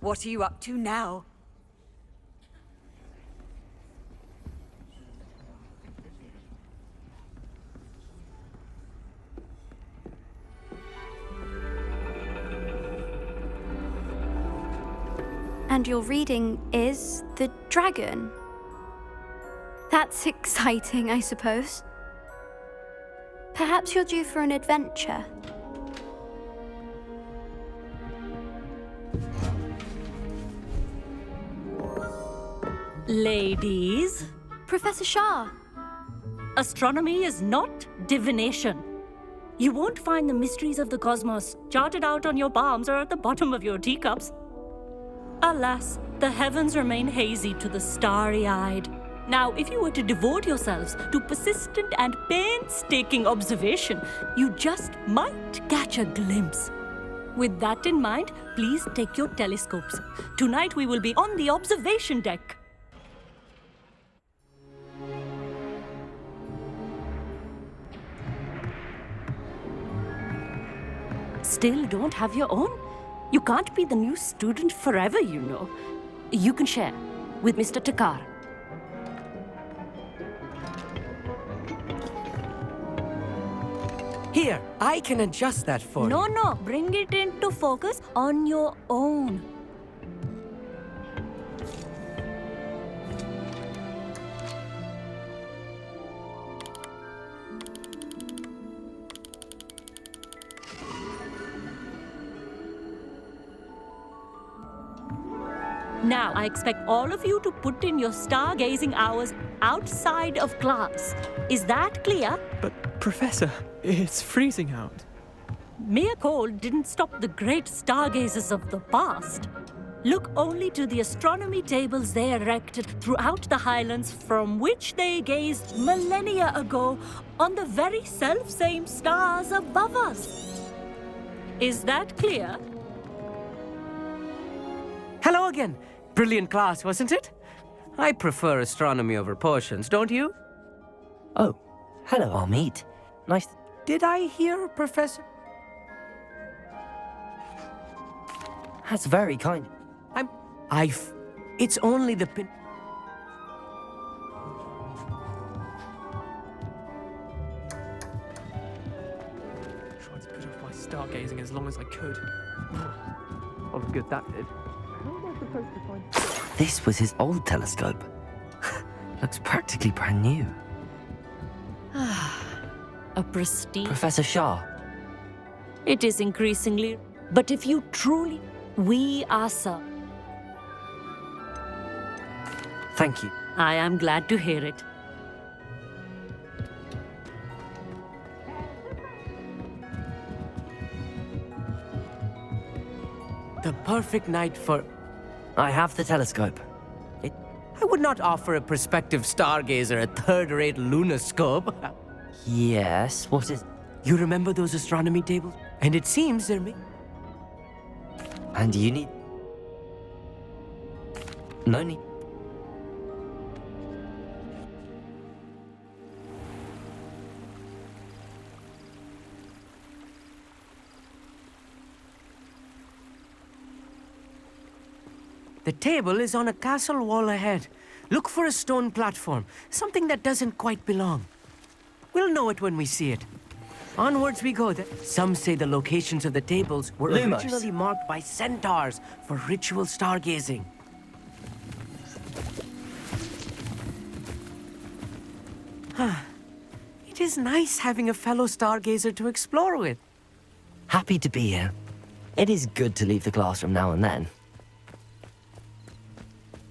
What are you up to now? And your reading is The Dragon. That's exciting, I suppose. Perhaps you're due for an adventure. Ladies, Professor Shah. astronomy is not divination. You won't find the mysteries of the cosmos charted out on your palms or at the bottom of your teacups. Alas, the heavens remain hazy to the starry-eyed. Now, if you were to devote yourselves to persistent and painstaking observation, you just might catch a glimpse. With that in mind, please take your telescopes. Tonight we will be on the observation deck. Still don't have your own? You can't be the new student forever, you know. You can share with Mr. Takar. Here, I can adjust that for you. No, bring it into focus on your own. Now, I expect all of you to put in your stargazing hours outside of class. Is that clear? But, Professor, it's freezing out. Mere cold didn't stop the great stargazers of the past. Look only to the astronomy tables they erected throughout the highlands from which they gazed millennia ago on the very self-same stars above us. Is that clear? Hello again. Brilliant class, wasn't it? I prefer astronomy over potions, don't you? Oh, hello, Amit. Nice. Did I hear, Professor? That's very kind. It's only the pin... Tried to put off my stargazing as long as I could. Oh, look good that did. How am I supposed to find... This was his old telescope. Looks practically brand new. A prestige. Professor Shah. It is increasingly. But if you truly... We are, sir. Thank you. I am glad to hear it. The perfect night for... I have the telescope. I would not offer a prospective stargazer a third-rate lunoscope. Yes, what is... You remember those astronomy tables? And it seems they're made... And you need... No need. The table is on a castle wall ahead. Look for a stone platform, something that doesn't quite belong. We'll know it when we see it. Onwards we go. Some say the locations of the tables were Lumos. originally marked by centaurs for ritual stargazing. It is nice having a fellow stargazer to explore with. Happy to be here. It is good to leave the classroom now and then.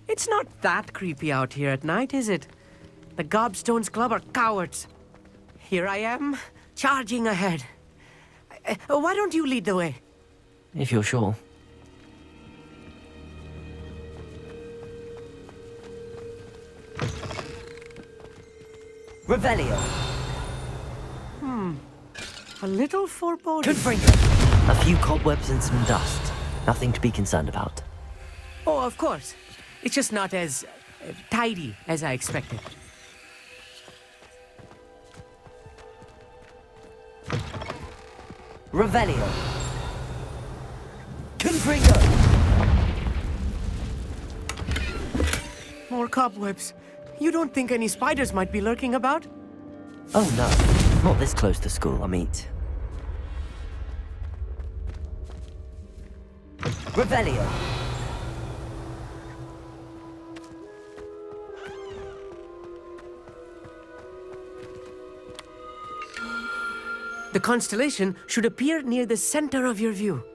It's not that creepy out here at night, is it? The Gobstones Club are cowards. Here I am, charging ahead. Why don't you lead the way? If you're sure. Revelio. A little foreboding. Confringo. A few cobwebs and some dust. Nothing to be concerned about. Oh, of course. It's just not as tidy as I expected. Revelio. Confringo. More cobwebs. You don't think any spiders might be lurking about? Oh no, not this close to school, I mean. Revelio. The constellation should appear near the center of your view.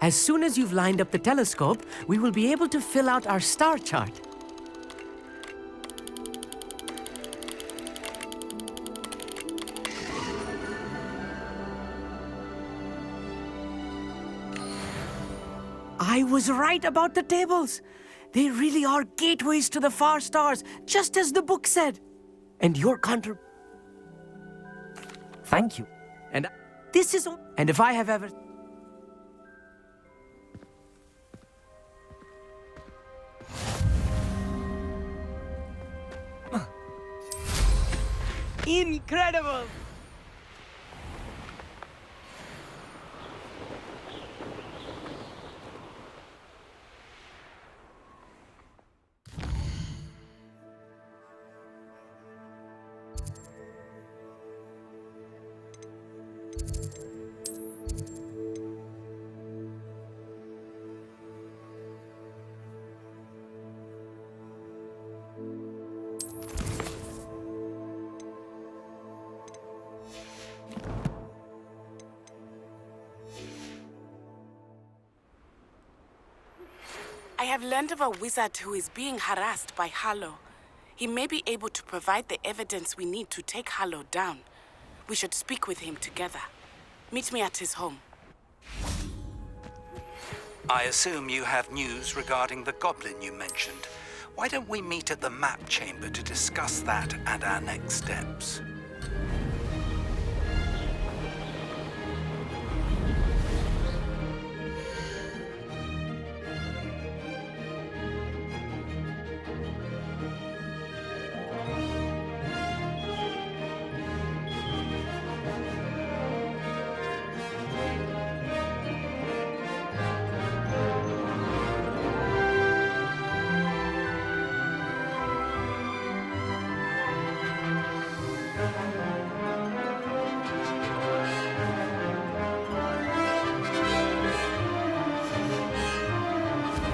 As soon as you've lined up the telescope, we will be able to fill out our star chart. I was right about the tables. They really are gateways to the far stars, just as the book said. And your Thank you. And this is all. And if I have ever... Incredible! I have learned of a wizard who is being harassed by Harlow. He may be able to provide the evidence we need to take Harlow down. We should speak with him together. Meet me at his home. I assume you have news regarding the goblin you mentioned. Why don't we meet at the map chamber to discuss that and our next steps?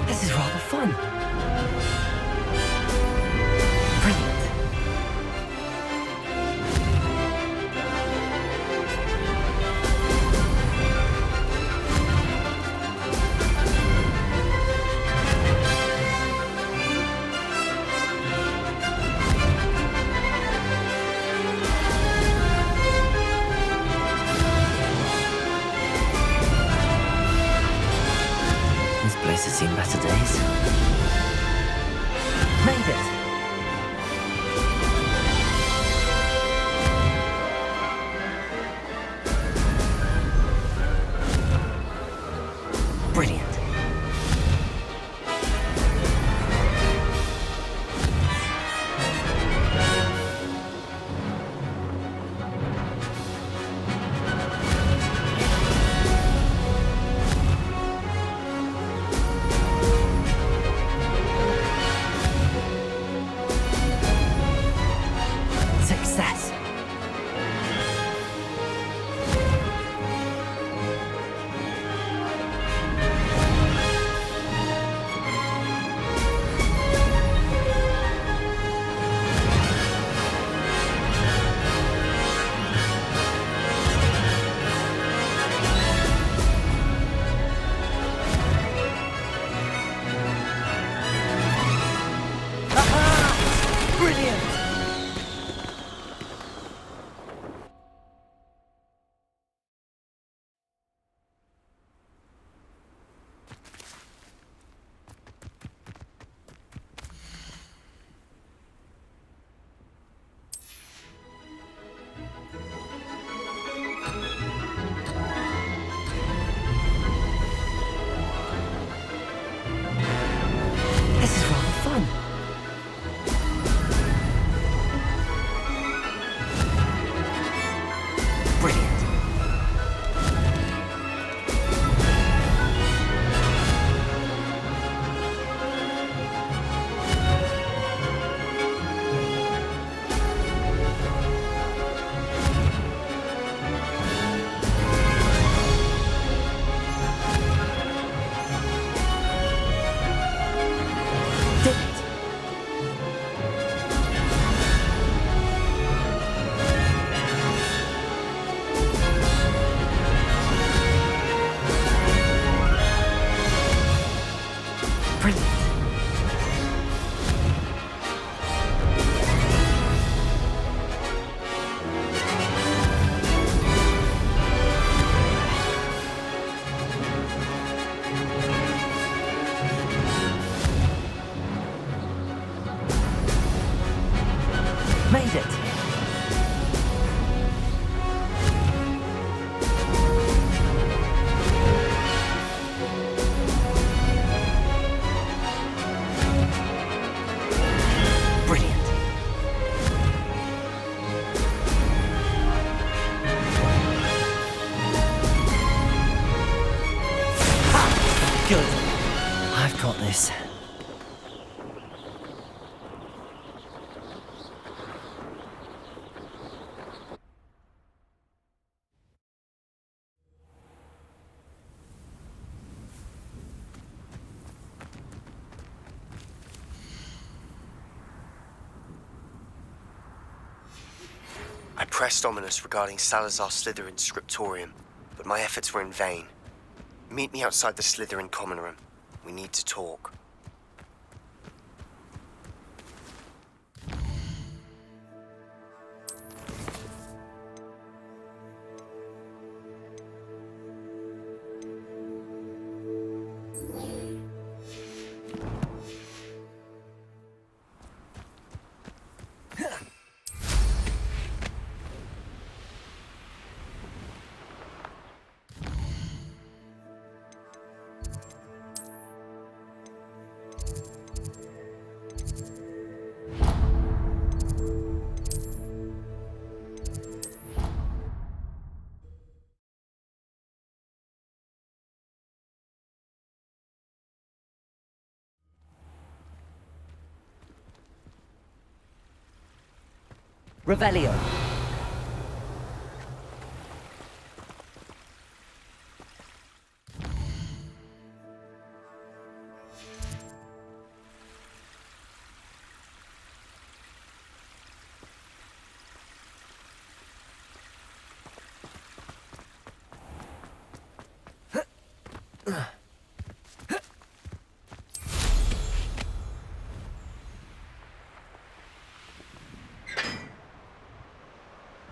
This is rather fun. Brilliant. This place has seen better days. Made it! Brilliant. Success. Brilliant. Made it. Brilliant. Ha! Good. I've got this. I pressed Ominous regarding Salazar Slytherin's scriptorium, but my efforts were in vain. Meet me outside the Slytherin common room. We need to talk. Revelio.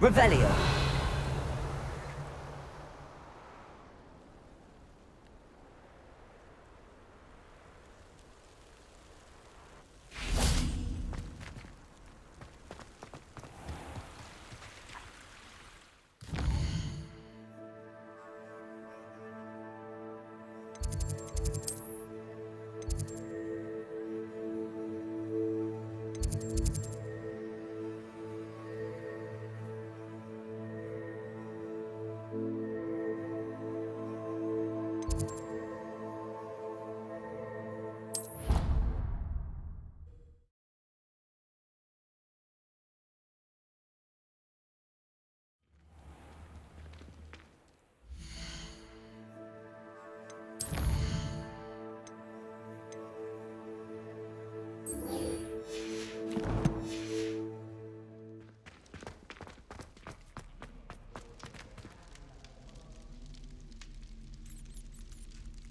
Revelio.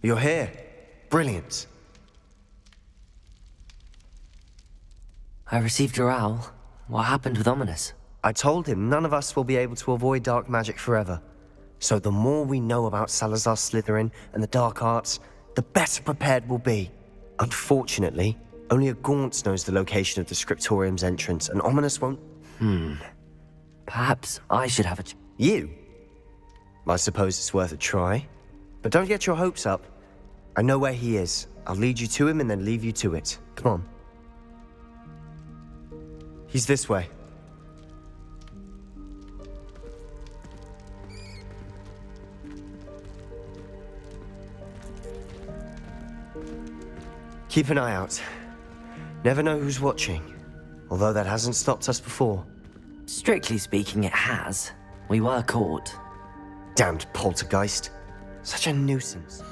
You're here. Brilliant. I received your owl. What happened with Ominous? I told him none of us will be able to avoid dark magic forever. So the more we know about Salazar Slytherin and the dark arts, the better prepared we'll be. Unfortunately, only a Gaunt knows the location of the scriptorium's entrance, and Ominous won't... Perhaps I should have a... You? I suppose it's worth a try. But don't get your hopes up. I know where he is. I'll lead you to him and then leave you to it. Come on. He's this way. Keep an eye out. Never know who's watching. Although that hasn't stopped us before. Strictly speaking, it has. We were caught. Damned poltergeist. Such a nuisance.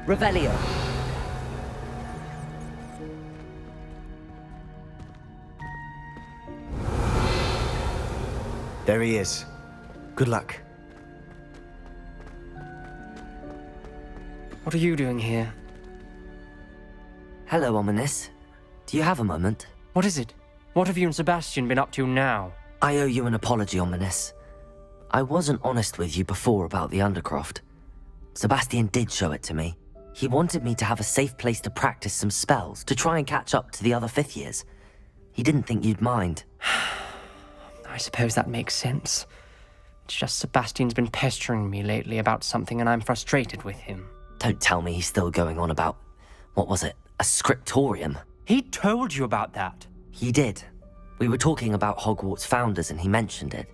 Revelio. There he is. Good luck. What are you doing here? Hello, Ominous. Do you have a moment? What is it? What have you and Sebastian been up to now? I owe you an apology, Ominous. I wasn't honest with you before about the Undercroft. Sebastian did show it to me. He wanted me to have a safe place to practice some spells, to try and catch up to the other 5th years. He didn't think you'd mind. I suppose that makes sense. It's just Sebastian's been pestering me lately about something and I'm frustrated with him. Don't tell me he's still going on about, what was it, a scriptorium? He told you about that. He did. We were talking about Hogwarts founders and he mentioned it.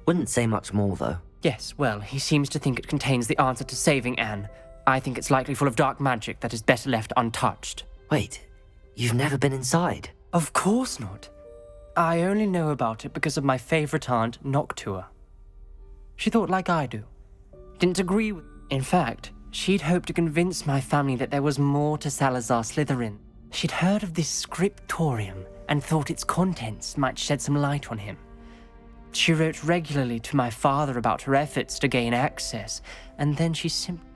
Wouldn't say much more, though. Yes, well, he seems to think it contains the answer to saving Anne. I think it's likely full of dark magic that is better left untouched. Wait, you've never been inside? Of course not. I only know about it because of my favorite aunt, Noctua. She thought like I do. Didn't agree with... In fact, she'd hoped to convince my family that there was more to Salazar Slytherin. She'd heard of this scriptorium and thought its contents might shed some light on him. She wrote regularly to my father about her efforts to gain access, and then she simply...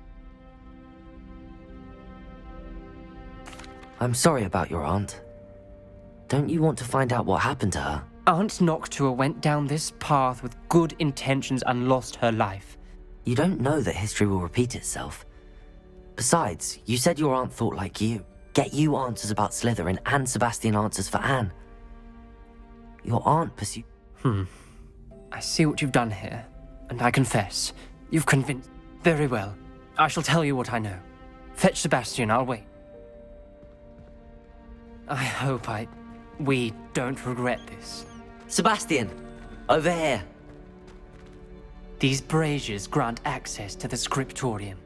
I'm sorry about your aunt. Don't you want to find out what happened to her? Aunt Noctua went down this path with good intentions and lost her life. You don't know that history will repeat itself. Besides, you said your aunt thought like you. Get you answers about Slytherin and Sebastian answers for Anne. Your aunt pursued... I see what you've done here, and I confess, you've convinced... Very well. I shall tell you what I know. Fetch Sebastian, I'll wait. I hope we don't regret this. Sebastian! Over here! These braziers grant access to the scriptorium.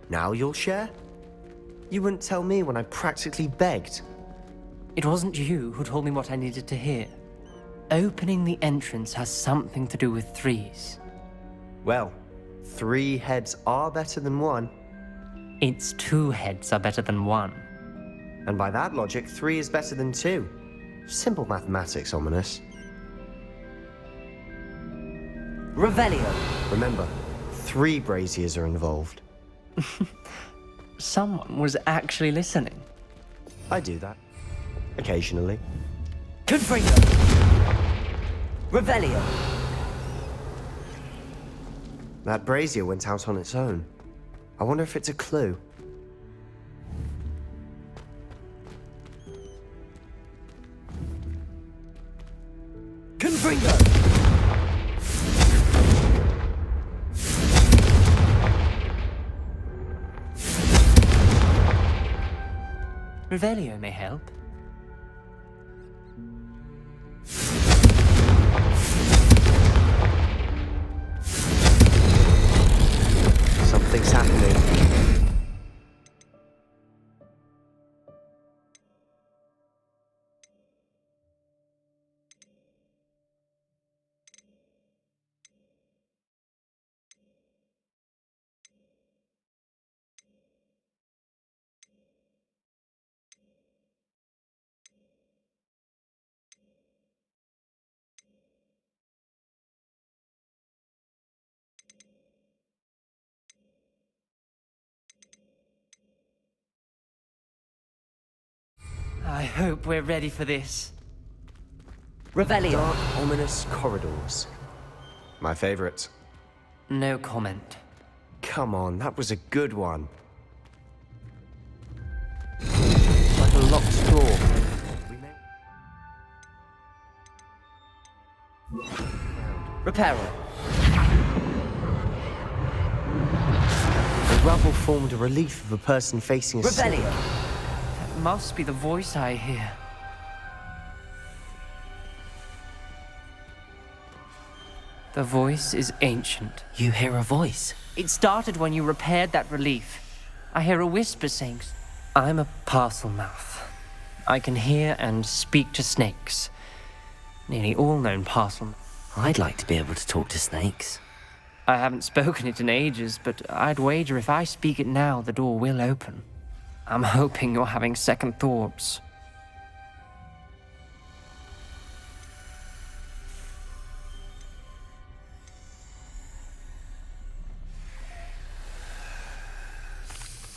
Now you'll share? You wouldn't tell me when I practically begged. It wasn't you who told me what I needed to hear. Opening the entrance has something to do with 3s. Well, 3 heads are better than 1. It's 2 heads are better than 1. And by that logic, 3 is better than 2. Simple mathematics, Ominous. Revelio! Remember, 3 braziers are involved. Someone was actually listening. I do that. Occasionally. Confringo! Revelio! That brazier went out on its own. I wonder if it's a clue. Confringo! Revelio may help. Something's happening. I hope we're ready for this. Revelio! Dark, ominous corridors. My favorite. No comment. Come on, that was a good one. Like a locked door. Reparo! The rubble formed a relief of a person facing a Revelio! That must be the voice I hear. The voice is ancient. You hear a voice. It started when you repaired that relief. I hear a whisper saying, I'm a parcel mouth. I can hear and speak to snakes. Nearly all known parcel. I'd like to be able to talk to snakes. I haven't spoken it in ages, but I'd wager if I speak it now, the door will open. I'm hoping you're having second thoughts.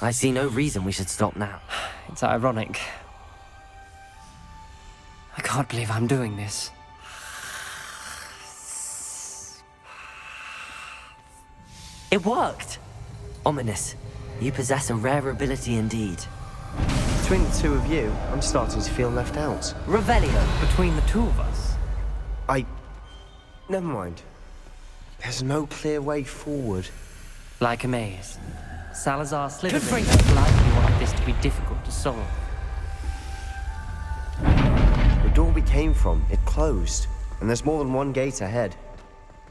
I see no reason we should stop now. It's ironic. I can't believe I'm doing this. It worked! Ominous, you possess a rare ability indeed. Between the two of you, I'm starting to feel left out. Revelio. Between the two of us. Never mind. There's no clear way forward. Like a maze. Salazar Slytherin most likely wanted this to be difficult to solve. The door we came from, it closed. And there's more than one gate ahead.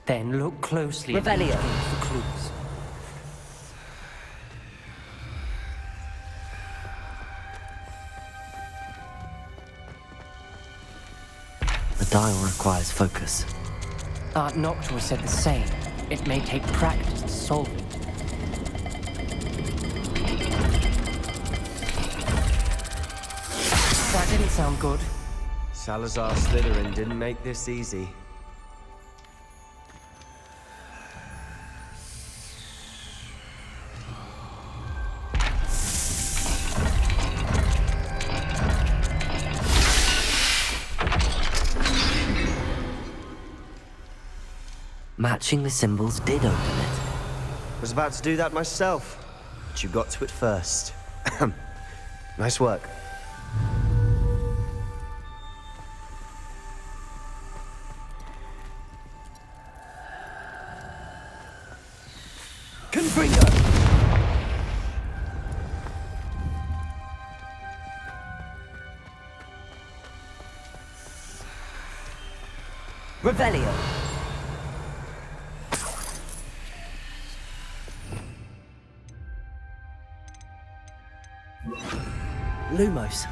Then look closely Revelio. for clues. The dial requires focus. Art Noctua said the same. It may take practice to solve it. That didn't sound good. Salazar Slytherin didn't make this easy. Matching the symbols did open it. I was about to do that myself, but you got to it first. Nice work. Confringo! Revelio. Lumos.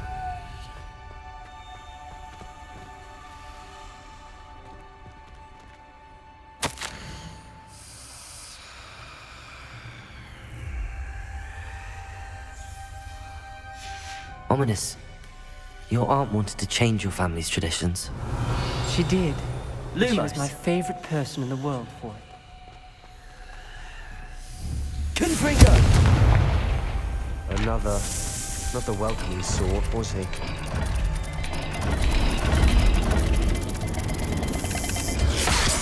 Ominous. Your aunt wanted to change your family's traditions. She did. She Lumos. was my favorite person in the world for it. Confringo! Another, not the welcoming sort, was he?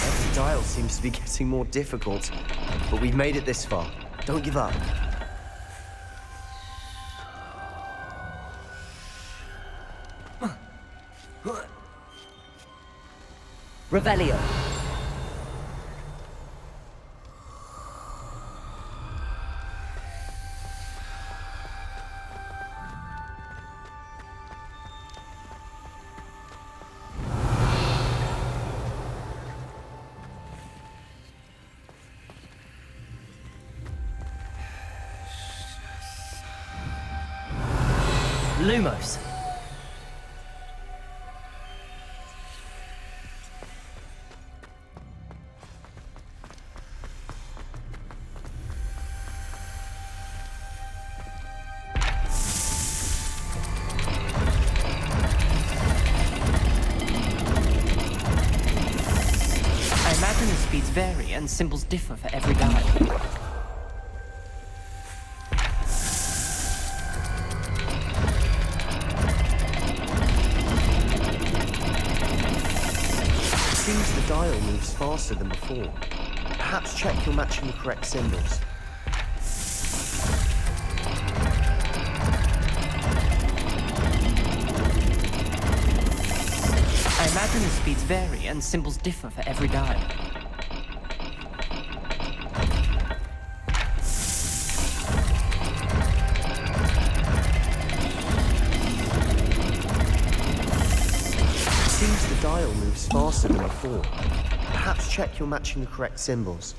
Every dial seems to be getting more difficult, but we've made it this far. Don't give up. Revelio. Lumos. I imagine the speeds vary and symbols differ for every dial. Seems the dial moves faster than before. Perhaps check you're matching the correct symbols. I imagine the speeds vary and symbols differ for every dial. Seems the dial moves faster than before. Perhaps check you're matching the correct symbols.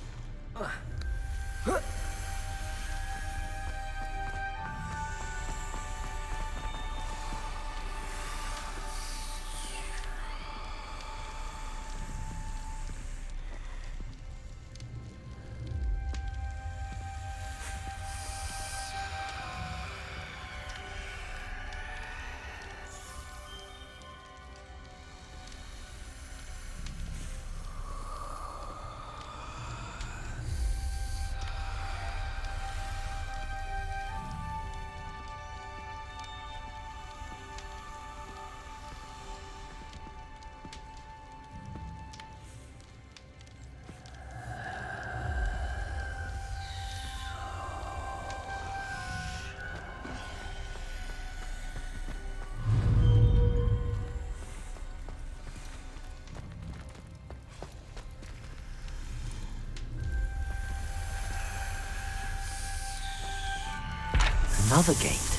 Another gate.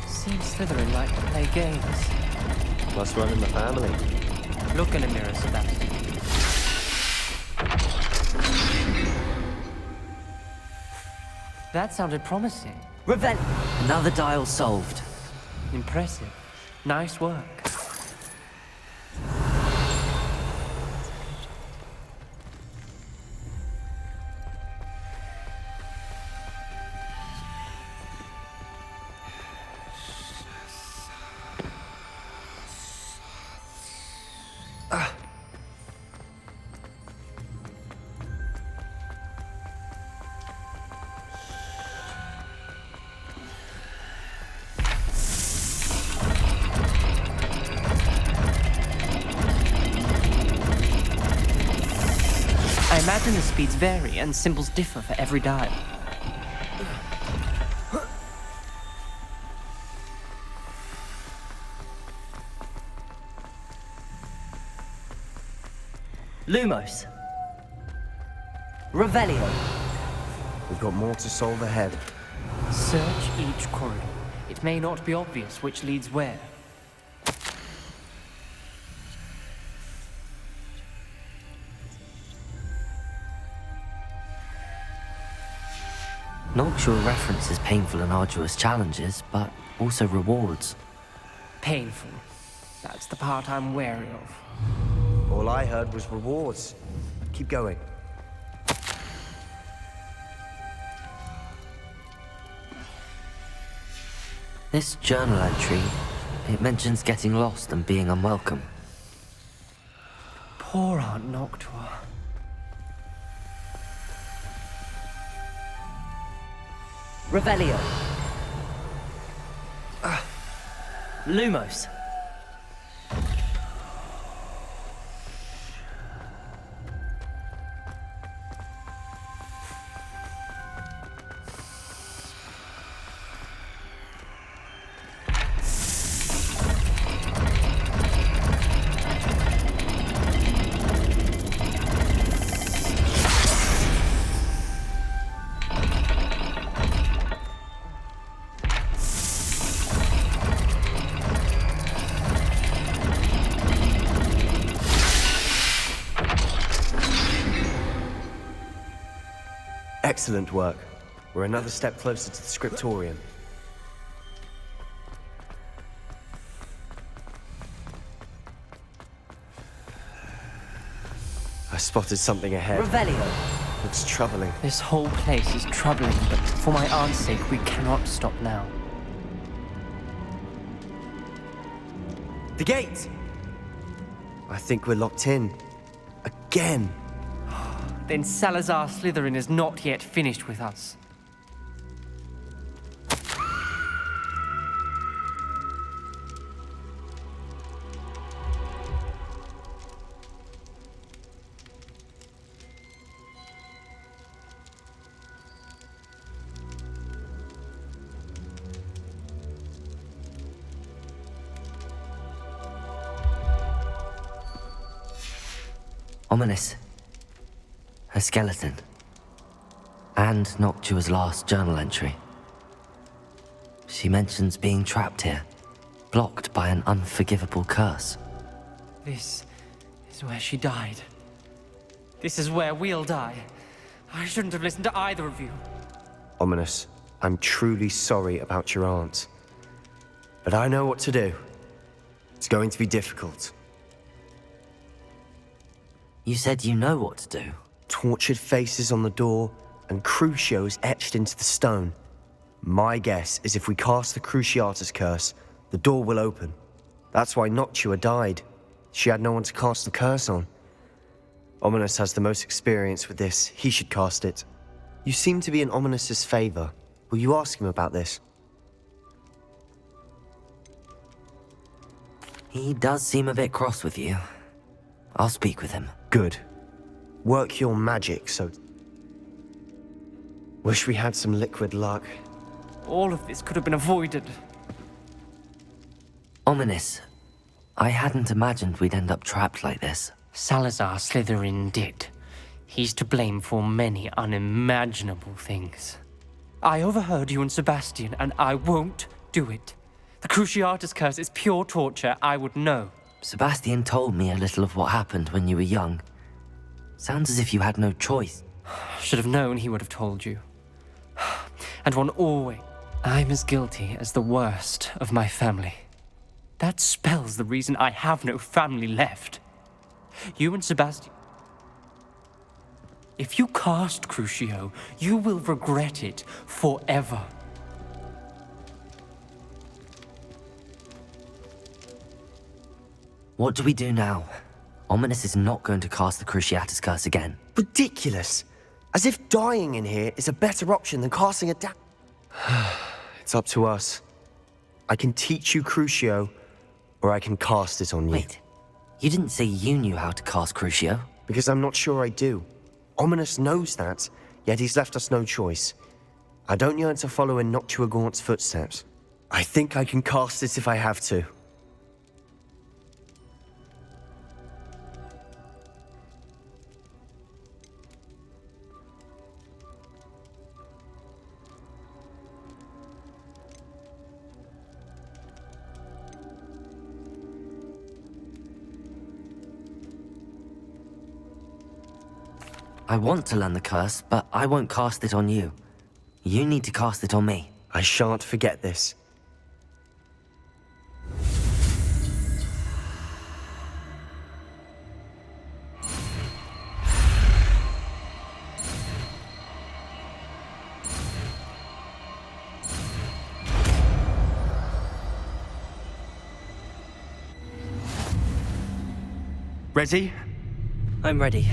Seems Slytherin like to play games. Must run in the family. Look in a mirror, Sebastian. That sounded promising. Another dial solved. Impressive. Nice work. I imagine the speeds vary and symbols differ for every dial. Lumos. Revelio. We've got more to solve ahead. Search each corridor. It may not be obvious which leads where. Noctua references painful and arduous challenges, but also rewards. Painful. That's the part I'm wary of. All I heard was rewards. Keep going. This journal entry, it mentions getting lost and being unwelcome. Poor Aunt Noctua. Revelio. Lumos. Excellent work. We're another step closer to the scriptorium. I spotted something ahead. Revelio. Looks troubling. This whole place is troubling, but for my aunt's sake, we cannot stop now. The gate! I think we're locked in. Again. Then Salazar Slytherin is not yet finished with us. Ominous. A skeleton. And Noctua's last journal entry. She mentions being trapped here, blocked by an unforgivable curse. This is where she died. This is where we'll die. I shouldn't have listened to either of you. Ominous, I'm truly sorry about your aunt. But I know what to do. It's going to be difficult. You said you know what to do. Tortured faces on the door and crucios etched into the stone. My guess is if we cast the Cruciatus curse, the door will open. That's why Noctua died. She had no one to cast the curse on. Ominous has the most experience with this. He should cast it. You seem to be in Ominous's favor. Will you ask him about this? He does seem a bit cross with you. I'll speak with him. Good. Work your magic, so... Wish we had some liquid luck. All of this could have been avoided. Ominous. I hadn't imagined we'd end up trapped like this. Salazar Slytherin did. He's to blame for many unimaginable things. I overheard you and Sebastian, and I won't do it. The Cruciatus curse is pure torture. I would know. Sebastian told me a little of what happened when you were young. Sounds as if you had no choice. Should have known he would have told you. And one always... I'm as guilty as the worst of my family. That spells the reason I have no family left. You and Sebastian... If you cast Crucio, you will regret it forever. What do we do now? Ominous is not going to cast the Cruciatus curse again. Ridiculous! As if dying in here is a better option than casting a It's up to us. I can teach you Crucio, or I can cast it on you. Wait, you didn't say you knew how to cast Crucio? Because I'm not sure I do. Ominous knows that, yet he's left us no choice. I don't yearn to follow in Noctuagaunt's footsteps. I think I can cast it if I have to. I want to learn the curse, but I won't cast it on you. You need to cast it on me. I shan't forget this. Ready? I'm ready.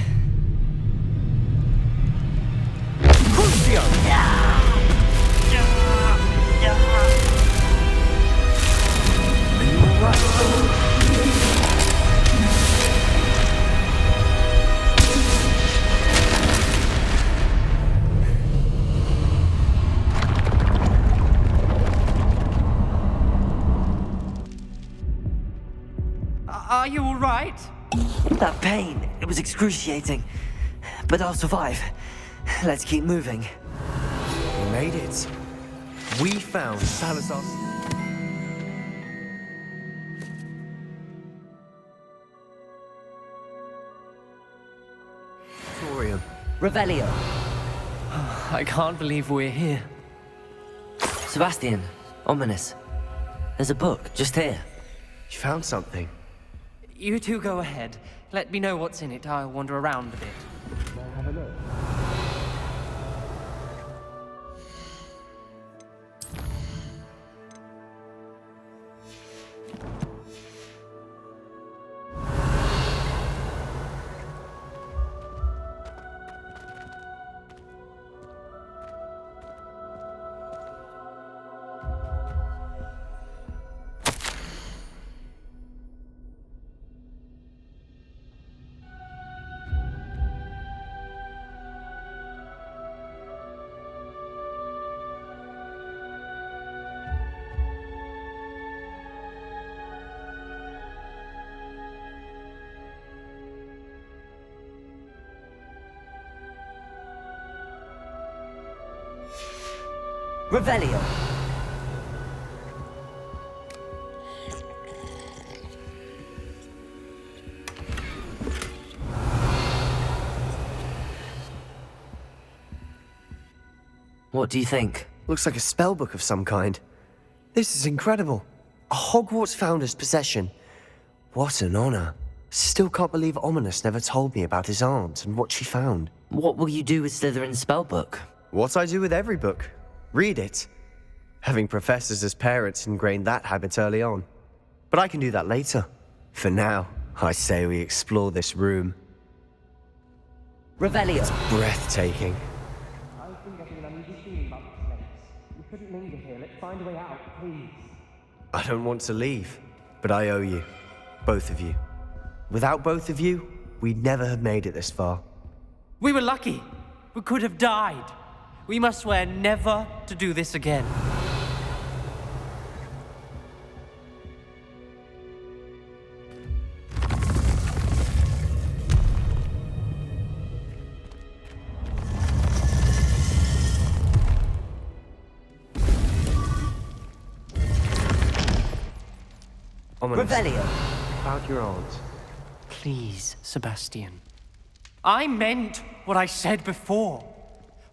Are you all right? That pain, it was excruciating. But I'll survive. Let's keep moving. We made it. We found Salazar's... Torium. Revelio. I can't believe we're here. Sebastian, Ominous. There's a book just here. You found something. You two go ahead. Let me know what's in it. I'll wander around a bit. Revelio. What do you think? Looks like a spellbook of some kind. This is incredible. A Hogwarts founder's possession. What an honor. Still can't believe Ominous never told me about his aunt and what she found. What will you do with Slytherin's spellbook? What I do with every book. Read it. Having professors as parents ingrained that habit early on. But I can do that later. For now, I say we explore this room. Revelio. Breathtaking. I've been getting an uneasy feeling about this place. We couldn't linger here. Let's find a way out, please. I don't want to leave, but I owe you. Both of you. Without both of you, we'd never have made it this far. We were lucky. We could have died. We must swear never to do this again. Ominous. Revelio. About your aunt. Please, Sebastian. I meant what I said before.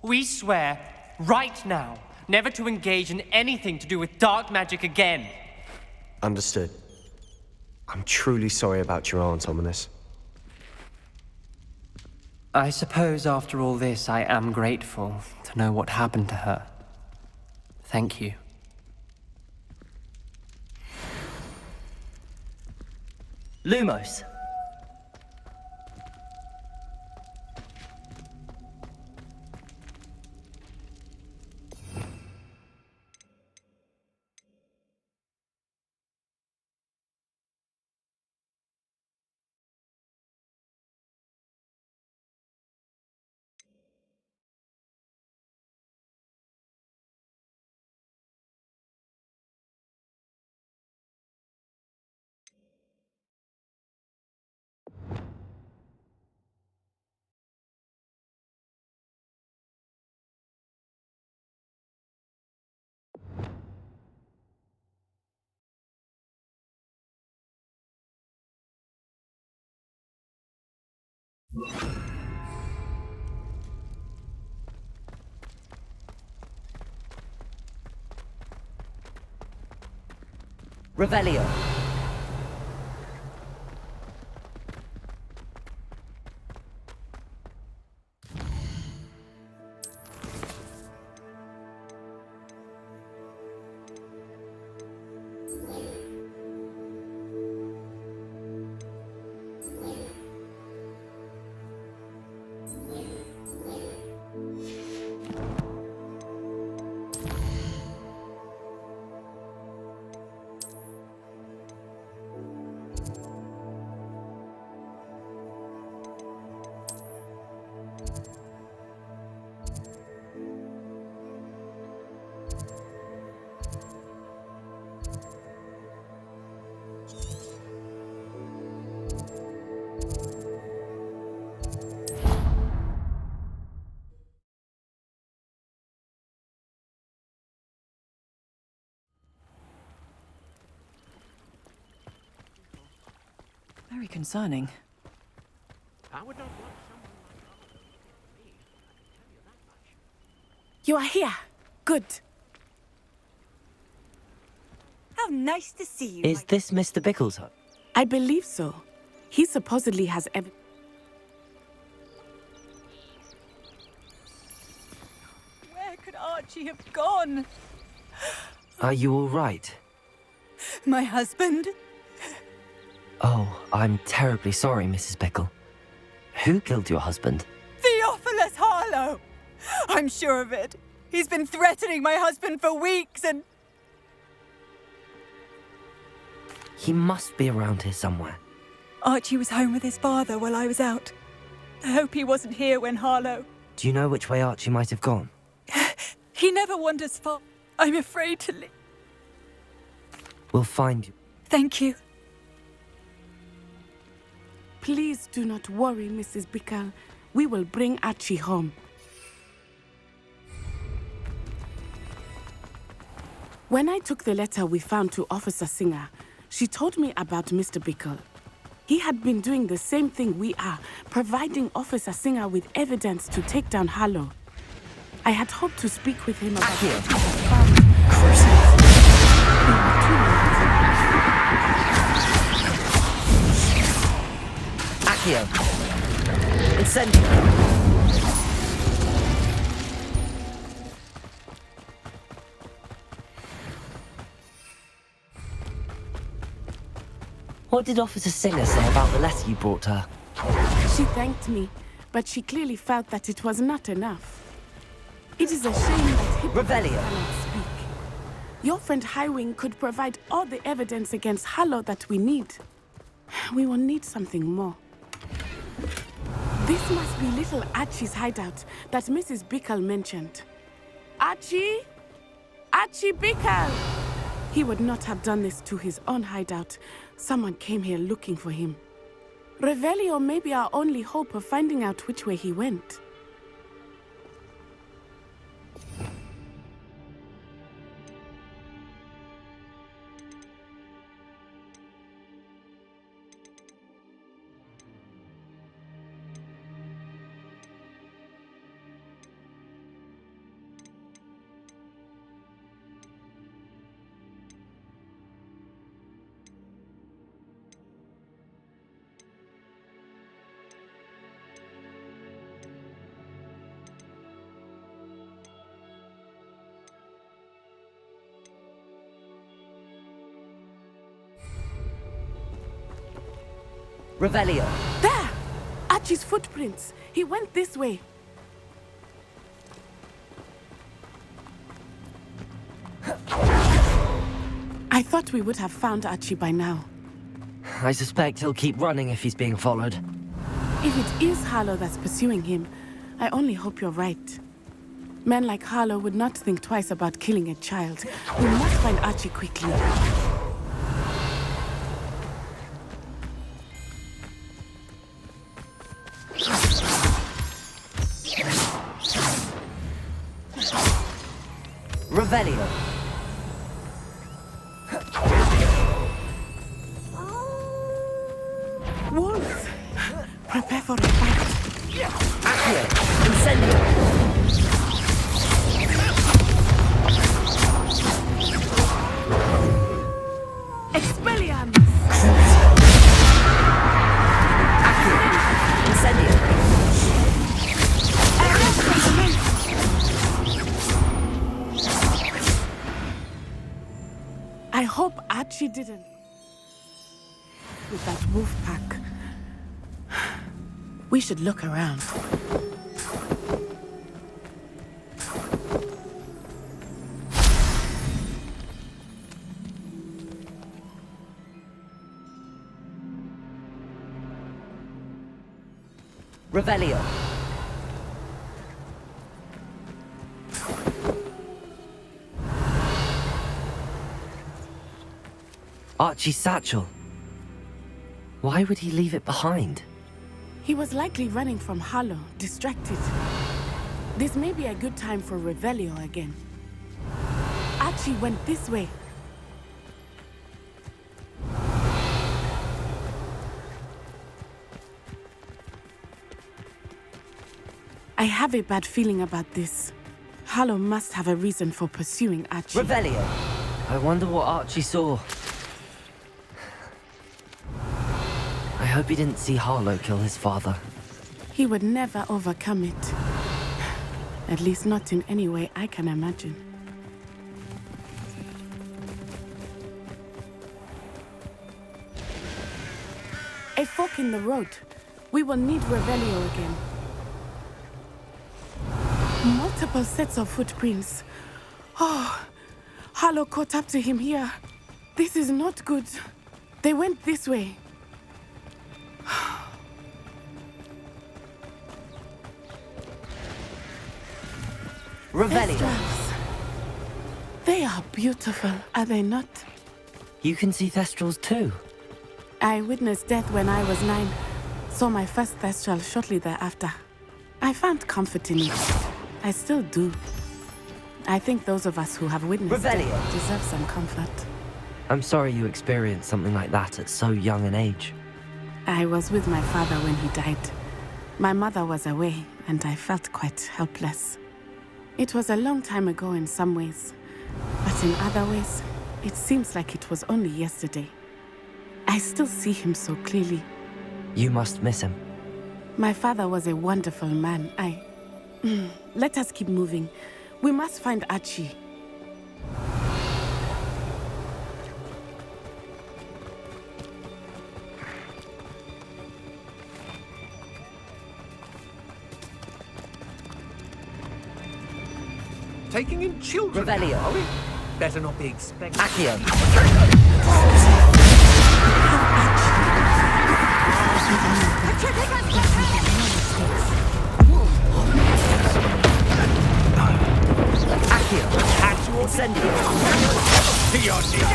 We swear, right now, never to engage in anything to do with dark magic again. Understood. I'm truly sorry about your aunt, Ominous. I suppose after all this, I am grateful to know what happened to her. Thank you. Lumos. Revelio. Very concerning. You are here. Good. How nice to see you. Is this Mr. Bickle's home? I believe so. He supposedly has Where could Archie have gone? Are you all right? My husband? Oh, I'm terribly sorry, Mrs. Bickle. Who killed your husband? Theophilus Harlow! I'm sure of it. He's been threatening my husband for weeks and... He must be around here somewhere. Archie was home with his father while I was out. I hope he wasn't here when Harlow... Do you know which way Archie might have gone? He never wanders far. I'm afraid to leave. We'll find you. Thank you. Please do not worry, Mrs. Bickle. We will bring Archie home. When I took the letter we found to Officer Singer, she told me about Mr. Bickle. He had been doing the same thing we are, providing Officer Singer with evidence to take down Harlow. I had hoped to speak with him about what he had found. We were too late. Accio. Incendio. What did Officer Singer say about the letter you brought her? She thanked me, but she clearly felt that it was not enough. It is a shame that Hippolyte Revelio. cannot speak. Your friend Highwing could provide all the evidence against Harlow that we need. We will need something more. This must be little Archie's hideout that Mrs. Bickle mentioned. Archie? Archie Bickle! He would not have done this to his own hideout. Someone came here looking for him. Revelio may be our only hope of finding out which way he went. Revelio. There! Archie's footprints. He went this way. I thought we would have found Archie by now. I suspect he'll keep running if he's being followed. If it is Harlow that's pursuing him, I only hope you're right. Men like Harlow would not think twice about killing a child. We must find Archie quickly. Revelio. Wolves! Prepare for a fight. Accio. Incendio. Expelliarmus! Accio. Incendio. I hope Archie didn't. With that wolf pack. We should look around. Revelio. Archie's satchel. Why would he leave it behind? He was likely running from Harlow, distracted. This may be a good time for Revelio again. Archie went this way. I have a bad feeling about this. Harlow must have a reason for pursuing Archie. Revelio. I wonder what Archie saw. I hope he didn't see Harlow kill his father. He would never overcome it. At least not in any way I can imagine. A fork in the road. We will need Revelio again. Multiple sets of footprints. Oh, Harlow caught up to him here. This is not good. They went this way. Revelio. Thestrals. They are beautiful, are they not? You can see Thestrals too. I witnessed death when I was 9. Saw my first Thestral shortly thereafter. I found comfort in it. I still do. I think those of us who have witnessed Revelio. it deserve some comfort. I'm sorry you experienced something like that at so young an age. I was with my father when he died. My mother was away, and I felt quite helpless. It was a long time ago in some ways, but in other ways, it seems like it was only yesterday. I still see him so clearly. You must miss him. My father was a wonderful man. Let us keep moving. We must find Archie. Taking in children, Revelio. are we? Better not be expecting. Accio. Accio. Actual Incendio. to your knees.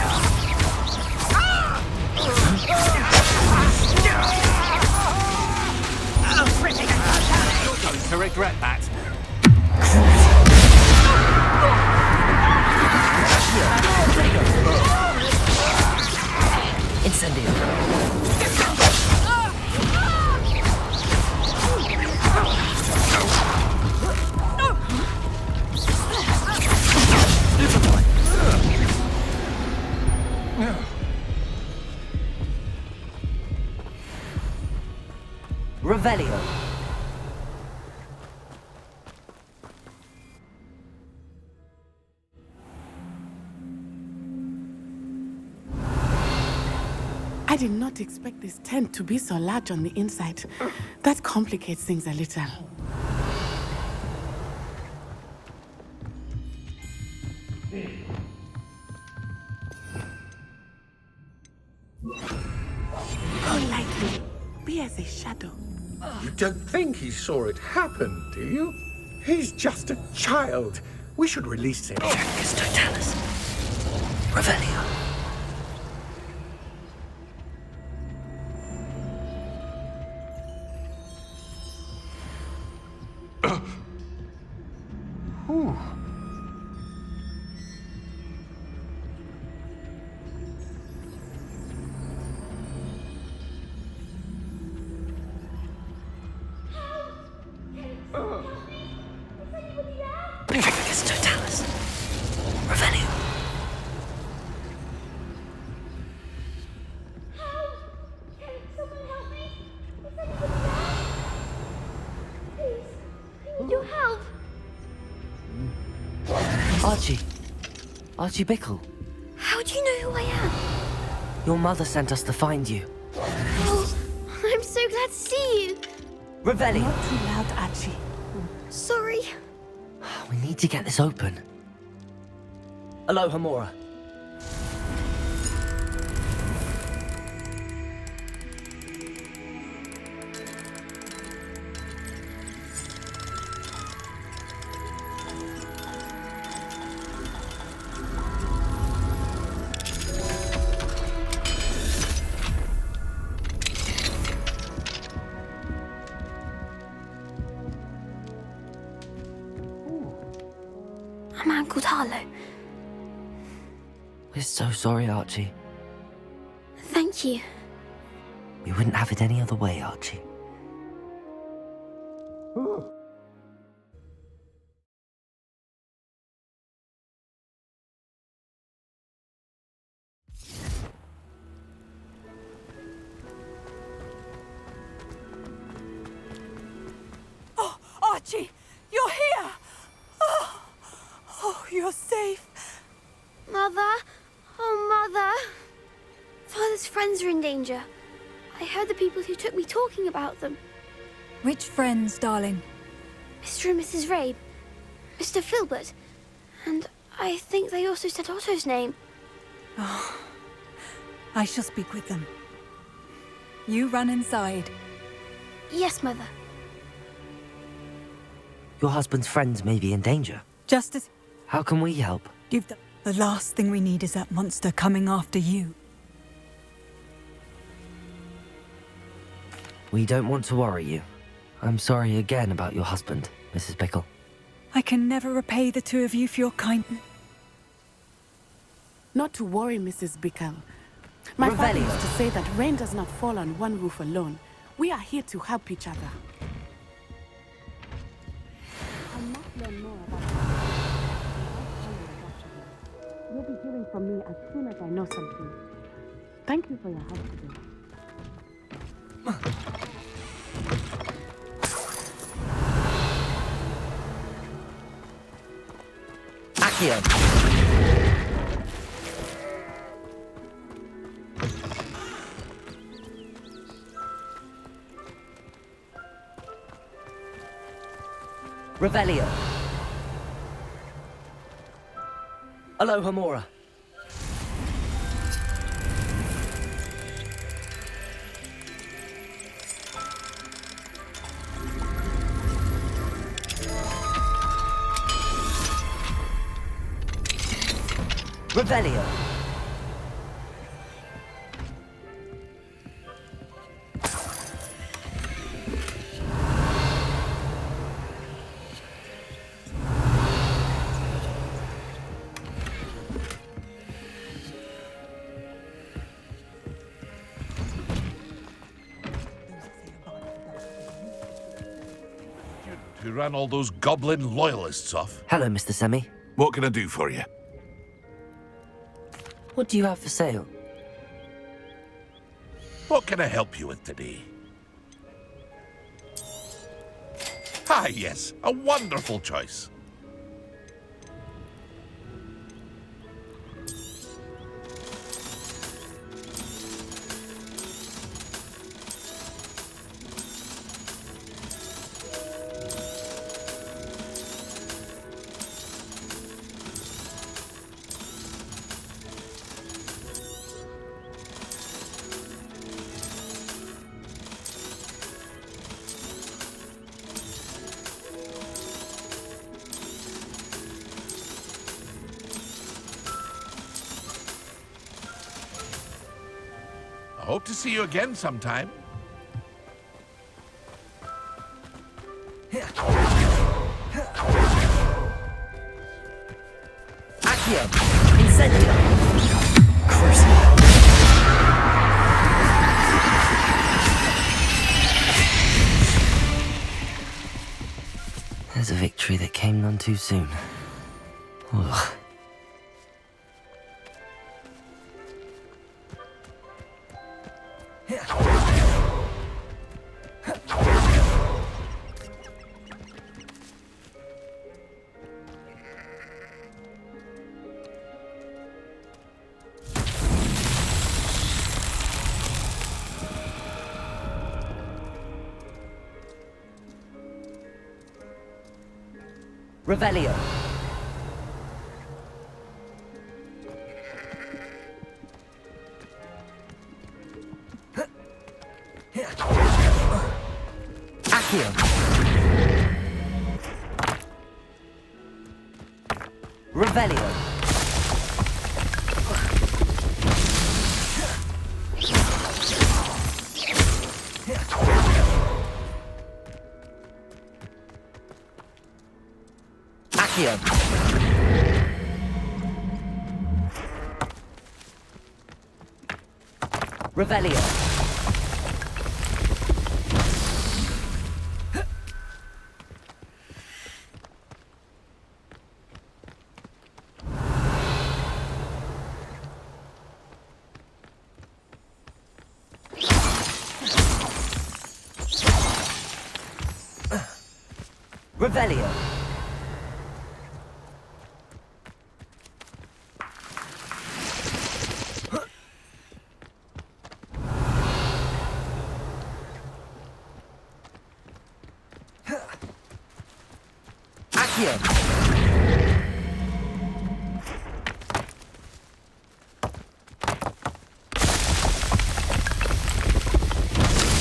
You're going to regret that. Incendio. Revelio. I I did not expect this tent to be so large on the inside. That complicates things a little. Go lightly. Be as a shadow. You don't think he saw it happen, do you? He's just a child. We should release him. Jacus Totalis. Revelio. Jacus Totalis. Revelio. Your help! Archie Bickle. How do you know who I am? Your mother sent us to find you. Oh, I'm so glad to see you. Revelio. Not too loud, Archie. Sorry. We need to get this open. Aloha Mora. A man called Harlow. We're so sorry, Archie. Thank you. We wouldn't have it any other way, Archie. Oh, Archie, you're here! Oh, you're safe. Mother? Oh, Mother. Father's friends are in danger. I heard the people who took me talking about them. Which friends, darling? Mr. and Mrs. Rabe, Mr. Filbert, and I think they also said Otto's name. Oh, I shall speak with them. You run inside. Yes, Mother. Your husband's friends may be in danger. Just as... How can we help? Give them... The last thing we need is that monster coming after you. We don't want to worry you. I'm sorry again about your husband, Mrs. Bickle. I can never repay the two of you for your kindness. Not to worry, Mrs. Bickle. My father used to say that rain does not fall on one roof alone. We are here to help each other. I must learn more about You'll be hearing from me as soon as I know something. Thank you for your help today. Accio! Revelio. Aloha Mora. Revelio. You ran all those goblin loyalists off. Hello, Mr. Semi. What can I do for you? What do you have for sale? What can I help you with today? Ah, yes, a wonderful choice. Hope to see you again sometime. Accio! Incendio! Crucible! There's a victory that came none too soon. Ugh. Revelio. Accio. Revelio. Accio. Revelio. Revelio. Accio.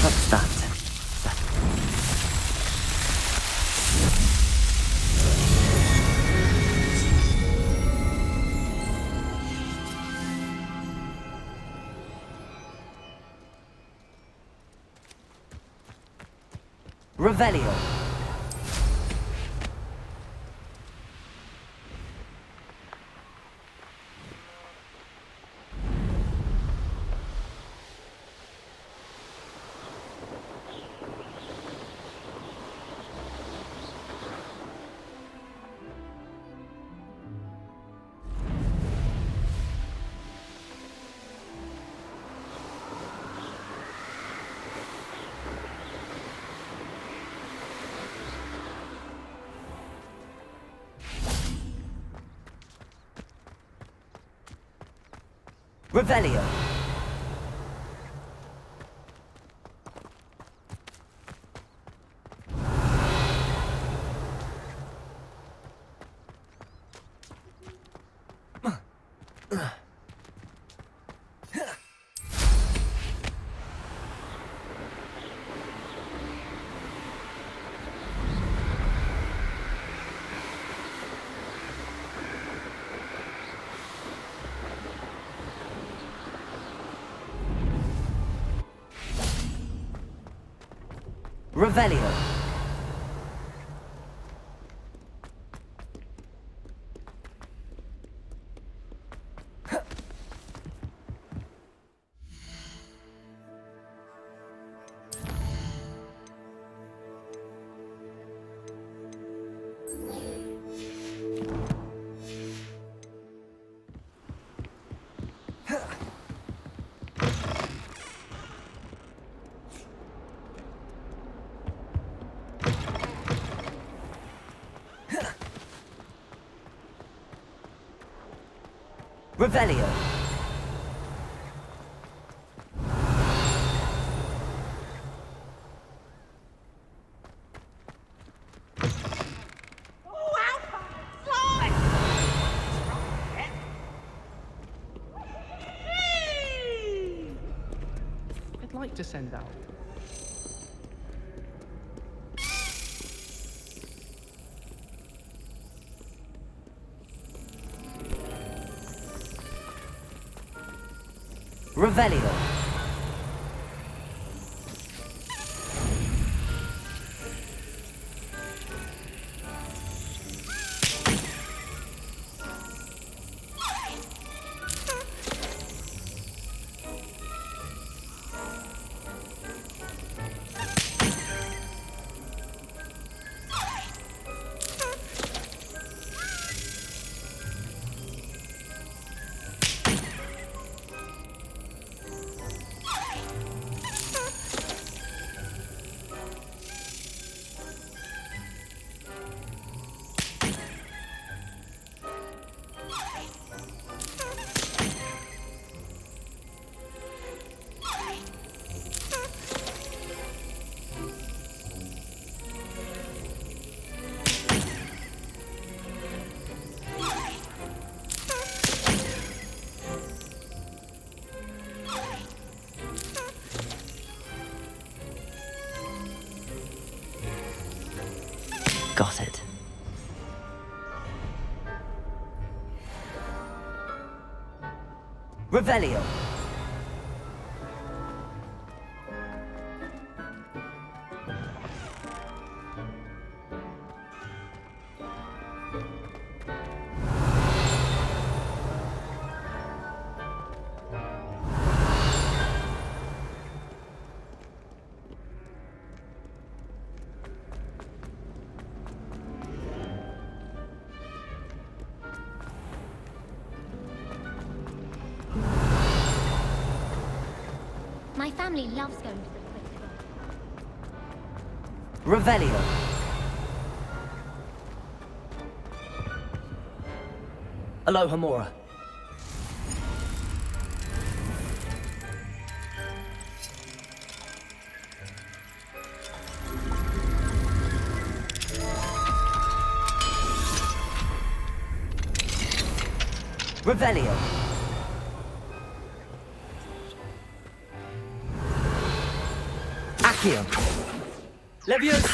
What's that? Revelio. Revelio. Revelio. Revelio. I'd like to send out. Revelio. got it. Revelio. My family loves going to the quick club. Revelio. Aloha Mora. Revelio. Accio. Leviosa.